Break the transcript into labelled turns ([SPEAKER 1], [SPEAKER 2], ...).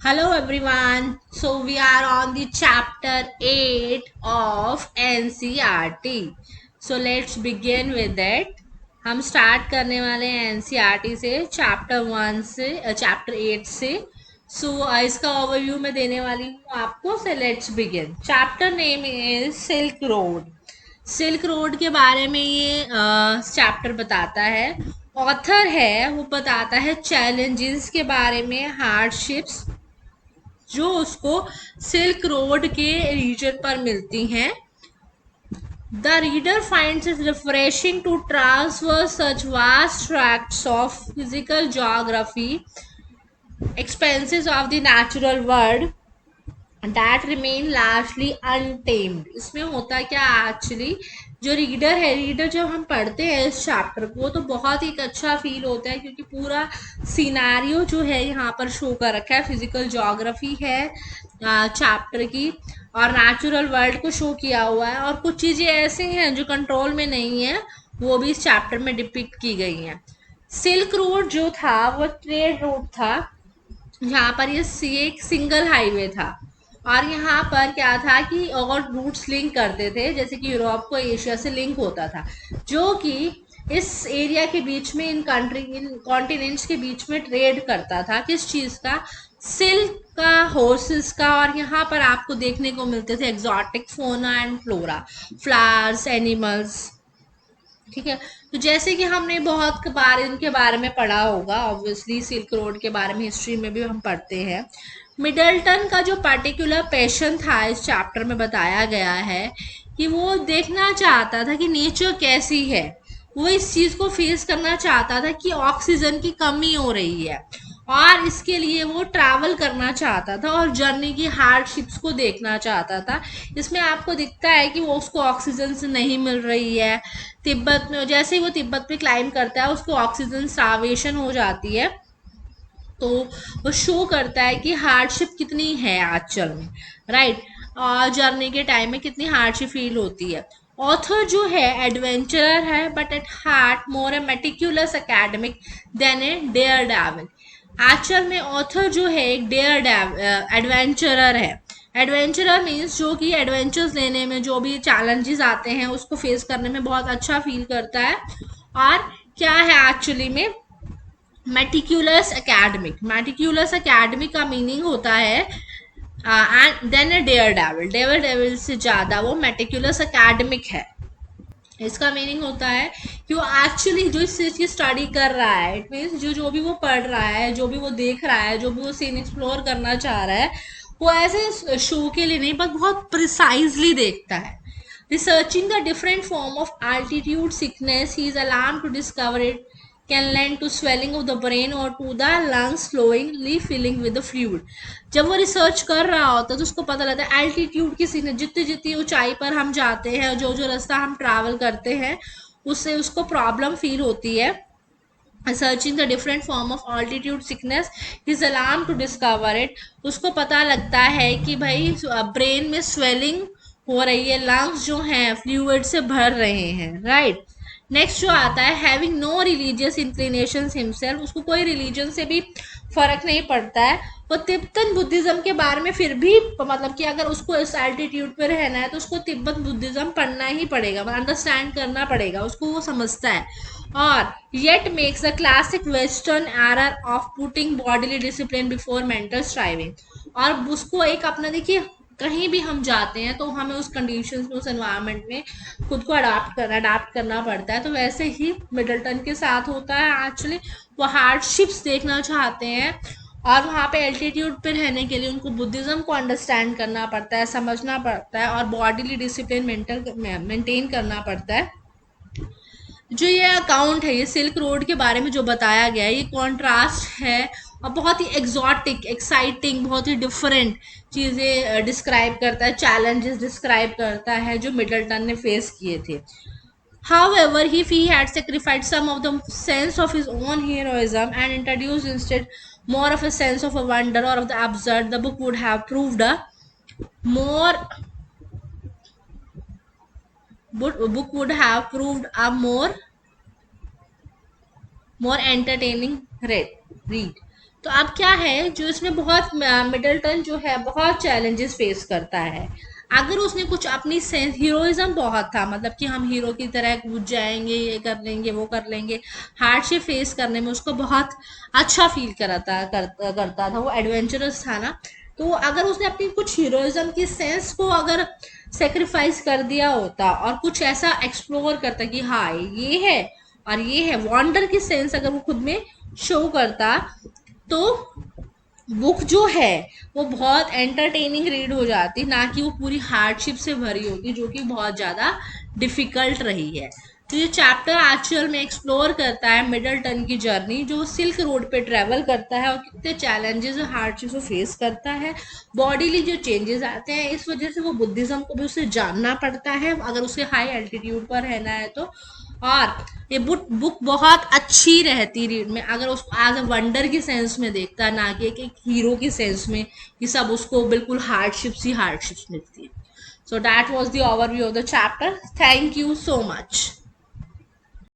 [SPEAKER 1] Hello everyone. So we are on the chapter 8 of NCRT. So let's begin with it. हम start करने वाले हैं NCERT से chapter 1 से चैप्टर 8 से। इसका ओवरव्यू मैं देने वाली हूँ आपको। से let's begin. Chapter name is silk road. Silk road के बारे में ये चैप्टर बताता है। ऑथर है वो बताता है चैलेंजेस के बारे में, हार्डशिप्स जो उसको सिल्क रोड के रीजन पर मिलती हैं। The reader finds it refreshing to transfer such vast tracts of physical geography expenses of the natural world that remain largely untamed. इसमें होता क्या एक्चुअली, जो रीडर जब हम पढ़ते हैं इस चैप्टर को तो बहुत ही अच्छा फील होता है, क्योंकि पूरा सिनारियो जो है यहाँ पर शो कर रखा है। फिजिकल ज्योग्राफी है चैप्टर की, और नेचुरल वर्ल्ड को शो किया हुआ है, और कुछ चीज़ें ऐसे हैं जो कंट्रोल में नहीं है, वो भी इस चैप्टर में डिपिक्ट की गई हैं। सिल्क रोड जो था वो ट्रेड रूट था, जहाँ पर ये एक सिंगल हाईवे था। और यहाँ पर क्या था कि और रूट्स लिंक करते थे, जैसे कि यूरोप को एशिया से लिंक होता था, जो कि इस एरिया के बीच में, इन कॉन्टिनेंट्स के बीच में ट्रेड करता था। किस चीज़ का? सिल्क का, हॉर्सेस का। और यहाँ पर आपको देखने को मिलते थे एग्जॉटिक फोना एंड फ्लोरा, फ्लावर्स, एनिमल्स। ठीक है, तो जैसे कि हमने बहुत बार इनके बारे में पढ़ा होगा, ऑब्वियसली सिल्क रोड के बारे में हिस्ट्री में भी हम पढ़ते हैं। मिडल्टन का जो पर्टिकुलर पैशन था इस चैप्टर में बताया गया है कि वो देखना चाहता था कि नेचर कैसी है। वो इस चीज को फेस करना चाहता था कि ऑक्सीजन की कमी हो रही है, और इसके लिए वो ट्रैवल करना चाहता था और जर्नी की हार्डशिप्स को देखना चाहता था। इसमें आपको दिखता है कि वो उसको ऑक्सीजन से नहीं मिल रही है। तिब्बत में जैसे ही वो तिब्बत पे क्लाइम करता है उसको ऑक्सीजन स्टार्वेशन हो जाती है, तो वो शो करता है कि हार्डशिप कितनी है एक्चुअल में, राइट। और जर्नी के टाइम में कितनी हार्डशिप फील होती है। ऑथर जो है एडवेंचरर है, but at heart more a meticulous academic than a daredevil. Actual में ऑथर जो है एक डेयर एडवेंचरर है। एडवेंचरर मीन्स जो कि एडवेंचर्स लेने में, जो भी चैलेंजेस आते हैं उसको फेस करने में बहुत अच्छा फील करता है। और क्या है एक्चुअली में मेटिक्यूलस एकेडमिक का मीनिंग होता है and then a daredevil से ज्यादा वो मेटिक्यूलस एकेडमिक है। इसका मीनिंग होता है कि वो एक्चुअली जो इस चीज की स्टडी कर रहा है, इट मीन्स जो भी वो पढ़ रहा है, जो भी वो देख रहा है, जो भी वो सीन एक्सप्लोर करना चाह रहा है, वो ऐसे शो के लिए नहीं बट बहुत प्रिसाइजली देखता है। Researching the different form of altitude sickness, he is alarmed to discover it can lend to swelling of the brain or to the lungs flowingly filling with the fluid. जब वो research कर रहा होता है तो उसको पता लगता है एल्टीट्यूड की सिकनेस, जितनी जितनी ऊंचाई पर हम जाते हैं, जो जो रास्ता हम ट्रैवल करते हैं, उससे उसको प्रॉब्लम फील होती है। Searching the different form of altitude sickness, is alarm to discover it. उसको पता लगता है कि भाई ब्रेन में स्वेलिंग हो रही है, लंग्स जो हैं फ्लूइड से भर रहे हैं, राइट। नेक्स्ट जो आता है, having no religious inclination himself, उसको कोई रिलीजन से भी फर्क नहीं पड़ता है। वो तिब्बतन बुद्धिज्म के बारे में फिर भी, मतलब कि अगर उसको इस एल्टीट्यूड पे रहना है तो उसको तिब्बत बुद्धिज्म पढ़ना ही पड़ेगा, मतलब अंडरस्टैंड करना पड़ेगा, उसको वो समझता है। और yet makes the classic western error of putting bodily discipline before mental striving. और उसको एक अपना, देखिए कहीं भी हम जाते हैं तो हमें उस कंडीशन में, उस एनवायरनमेंट में खुद को अडाप्ट करना पड़ता है। तो वैसे ही मिडल्टन के साथ होता है एक्चुअली। वो हार्डशिप्स देखना चाहते हैं, और वहाँ पे एल्टीट्यूड पे रहने के लिए उनको बुद्धिज्म को अंडरस्टैंड करना पड़ता है, समझना पड़ता है, और बॉडीली डिसिप्लिन मेंटेन करना पड़ता है। जो ये अकाउंट है, ये सिल्क रोड के बारे में जो बताया गया है, ये कॉन्ट्रास्ट है और बहुत ही एग्जॉटिक, एक्साइटिंग, बहुत ही डिफरेंट चीज़ें डिस्क्राइब करता है, चैलेंजेस डिस्क्राइब करता है जो मिडल्टन ने फेस किए थे। However, if he had sacrificed some of the sense of his own heroism and introduced instead more of a sense of a wonder or of the absurd, the more book would have proved a more entertaining read. तो अब क्या है, जो इसमें बहुत Middleton जो है बहुत चैलेंजेस फेस करता है। अगर उसने कुछ अपनी सेंस, हीरोइज्म बहुत था, मतलब कि हम हीरो की तरह कूद जाएंगे, ये कर लेंगे वो कर लेंगे, हार्डशिप फेस करने में उसको बहुत अच्छा फील करता था, वो एडवेंचरस था ना। तो अगर उसने अपनी कुछ हीरोइज्म की सेंस को अगर सेक्रीफाइस कर दिया होता और कुछ ऐसा एक्सप्लोर करता कि हाँ ये है और ये है, वॉन्डर की सेंस अगर वो खुद में शो करता, तो बुक जो है वो बहुत एंटरटेनिंग रीड हो जाती, ना कि वो पूरी हार्डशिप से भरी होती, जो कि बहुत ज़्यादा डिफिकल्ट रही है। तो ये चैप्टर एक्चुअल में एक्सप्लोर करता है मिडलटन की जर्नी, जो सिल्क रोड पे ट्रेवल करता है और कितने चैलेंजेस और हार्डशिप को फेस करता है। बॉडीली जो चेंजेस आते हैं, इस वजह से वो बुद्धिज्म को भी उसे जानना पड़ता है अगर उसे हाई एल्टीट्यूड पर रहना है तो। और ये बुक बहुत अच्छी रहती रीड में अगर उसको एज अ वंडर की सेंस में देखता, ना कि एक हीरो की सेंस में कि सब उसको बिल्कुल हार्डशिप्स ही हार्डशिप्स मिलती है। So that was the overview of the chapter. Thank you so much.